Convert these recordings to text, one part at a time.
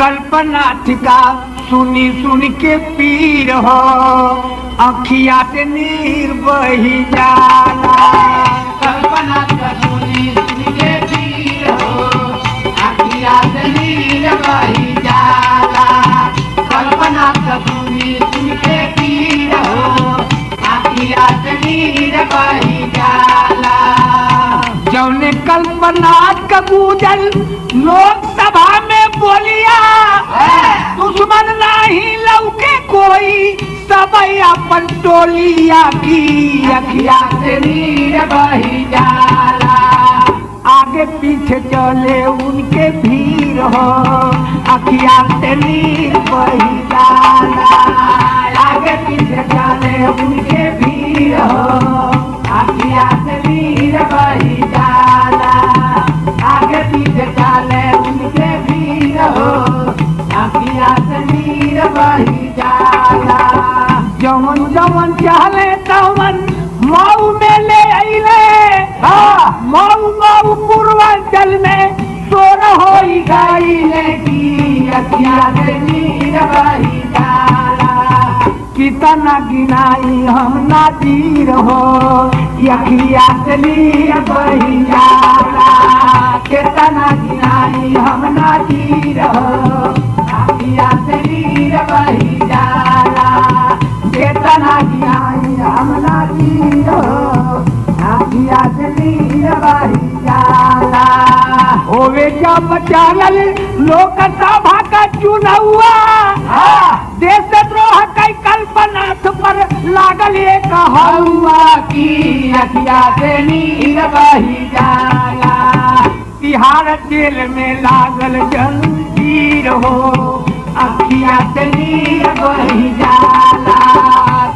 कल्पना थिका सुनी सुन के पीर हो अखिया से नीर बही जाला। कल्पना सुनी सुन के पीर हो अखिया से नीर बही जाला। कल्पना सुनी सुन के पीर हो अखिया से नीर बही जाला। जौने कल्पना कबूजल लोकसभा में बोलिया दुश्मन नहीं लौके कोई सब अपन टोलिया की अखिया से नीर बही जाला। आगे पीछे चले उनके भीड़ हो अखिया से नीर बही जाला। आगे पीछे चले उनके भीड़ हो अखिया से नीर बही जाला। आगे पीछे चले उनके भीड़ हो अखिया से नीर बही जाला। जवन जवन चले तवन मऊ में ले अइले मऊ मऊ पूर्वांचल में सोर हो गाइले की अखिया से नीर बही जाला। कितना गिनाई हम नाजीर हो अखिया से नीर बही जाला। कितना गिनाई हम नाजीर हो अखिया से नीर बही जाला। कितना गिनाई हम नाजीर हो अखिया से नीर बही जाला। होवे जब चलल लोकसभा का चुनावा देशद्रोह कई कल्पना पर लागल एक हवा की अखिया से नीर बही जाला। तिहाड़ जेल में लागल जंजीर हो अखिया से नीर बही जाला।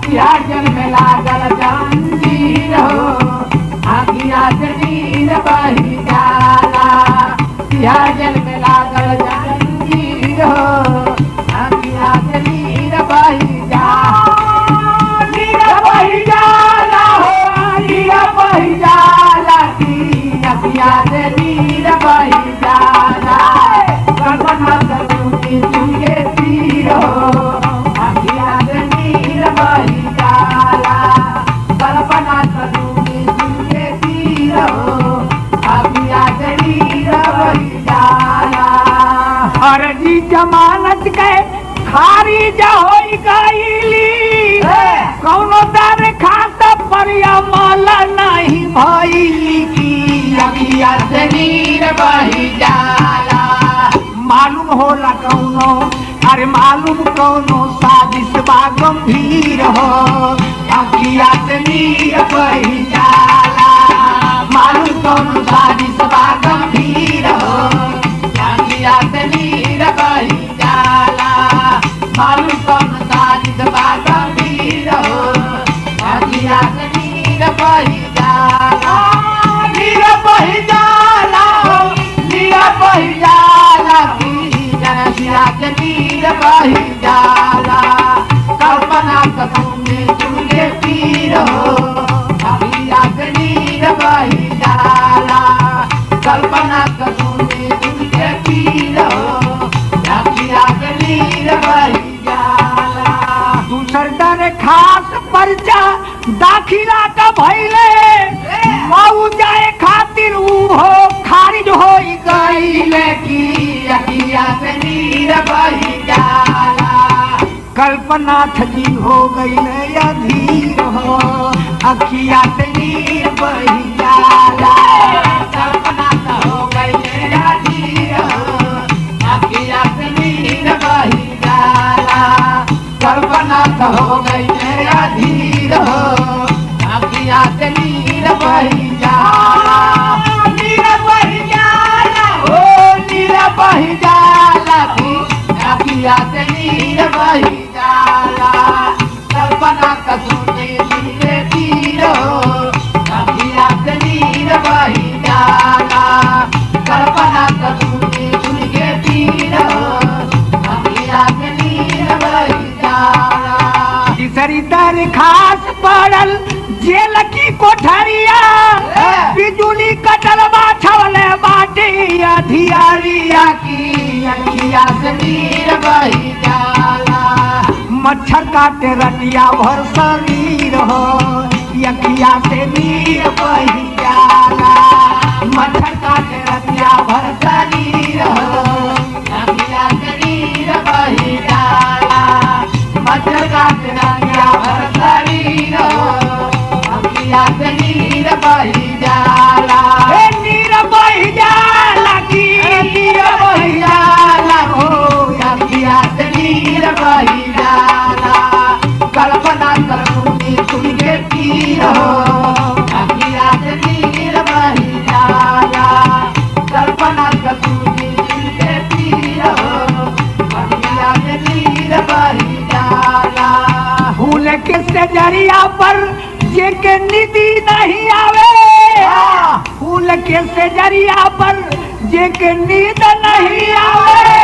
तिहाड़ जेल में लागल जंजीर हो अखिया से नीर बही जाला। तिहाड़ जेल में लागल जंजीर हो अखिया से नीर बही जाला। नीर बही जाला हो नीर बही जाला की अखिया से नीर बही जाला। कल्पना सुनी सुन के पीर हो अखिया से नीर बही जाला। कल्पना सुनी सुन के पीर हो अखिया से नीर बही जाला। अर्जी जमानत के खारिज हो गईली कौनो दरखास्त पर अमल नहीं भइली की अखिया से नीर बही जाला। मालूम होला कौनो अरे मालूम कौनो साजिश बा गंभीर हो अखिया से नीर बही जाला। मालूम कौनो साजिश बा गंभीर हो अखिया से नीर बही जाला। मालूम कौनो साजिश बा गंभीर हो अखिया से नीर बही जाला। नीर बही जाला हो नीर बही जाला की अखिया से नीर बही जाला। कल्पना सुनी सुन के पीर हो अखिया से नीर बही जाला। कल्पना सुनी सुन के पीर हो अखिया से नीर बही जाला। दूसर दरखास्त पर्चा दाखिला का भइले मऊ जाए खातिर ऊ हो खारिज हो गईले की अखिया से नीर बही जाला। कल्पना थकी हो गई अधीर हो अखिया से नीर बही जाला। कल्पना हो गई अधीर हो अखिया से नीर बही जाला। कल्पना हो गई अधीर हो अखिया से नीर बही जाला। नीर बही जाला हो नीर बही जाला की अखिया से नीर बही जाला। कल्पना सुनी सुन के पीर हो अखिया से नीर बही जाला। कल्पना सुनी सुन के पीर हो अखिया से नीर बही जाला। तीसरी दरखास्त पड़ल जेल की कोठरिया बिजुली कटलवा छवले बाटी अधियारिया की अखिया से नीर बही जाला मच्छर काटे रतिया भर शरीर हो अखिया से नीर बही जाला मच्छर काटे रतिया भर शरीर हो अखिया से नीर बही जाला मच्छर काटे रतिया भर शरीर हो अखिया से नीर बही जाला ए नीर बही जाला की नीर बही जाला हो अखिया से नीर बही जाला कल्पना करनी सुन के पीर हो अखिया से नीर बही जाला कल्पना करनी सुन के पीर हो अखिया से नीर बही जाला फूल के सजरिया पर जे के निधि नहीं आवे फूल के सजरिया पर जे के नींद नहीं आवे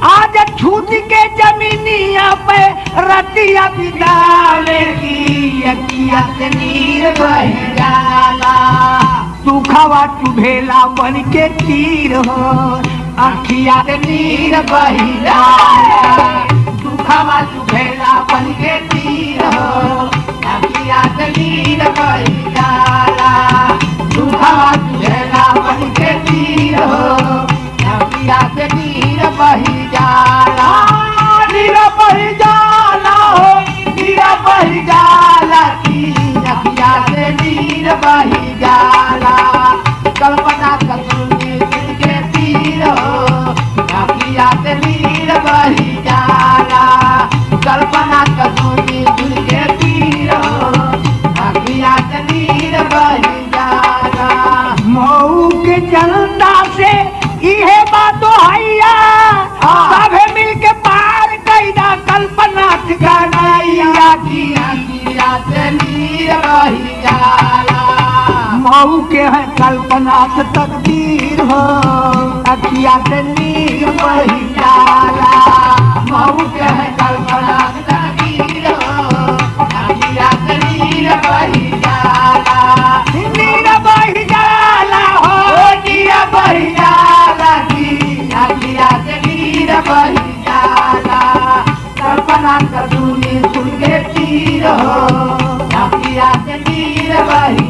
आज छूट के जमीनिया पे रतिया बितावे की अखिया से नीर बही जाला सुखवा चुभेला बन के तीर हो अखिया से नीर बही जाला सुखवा चुभेला बन के तीर हो अखिया से नीर बही जाला सुखवा चुभेला बन के तीर हो अखिया से नीर बही जाला नीर बही जाला हो नीर बही जाला की अखिया से नीर बही जाला कल्पना कसूनी दिल के तीर हो अखिया से नीर बही जाला कल्पना कसूनी दिल के तीर हो अखिया से नीर बही जाला मऊ के जनता से इहे बातो हैया सभे मिल के पार कैदा कल्पना ठिकानाइया की अखिया से नीर बही जाला मऊ के है कल्पना से तकदीर हो अखिया से नीर बही जाला मऊ के है कल्पना तकदीर हो अखिया से नीर बही जाला नीर बही जाला हो नीर बही जाला की अखिया से नीर बही जाला कल्पना कसूनी सुन के तीर हो अखिया से नीर बही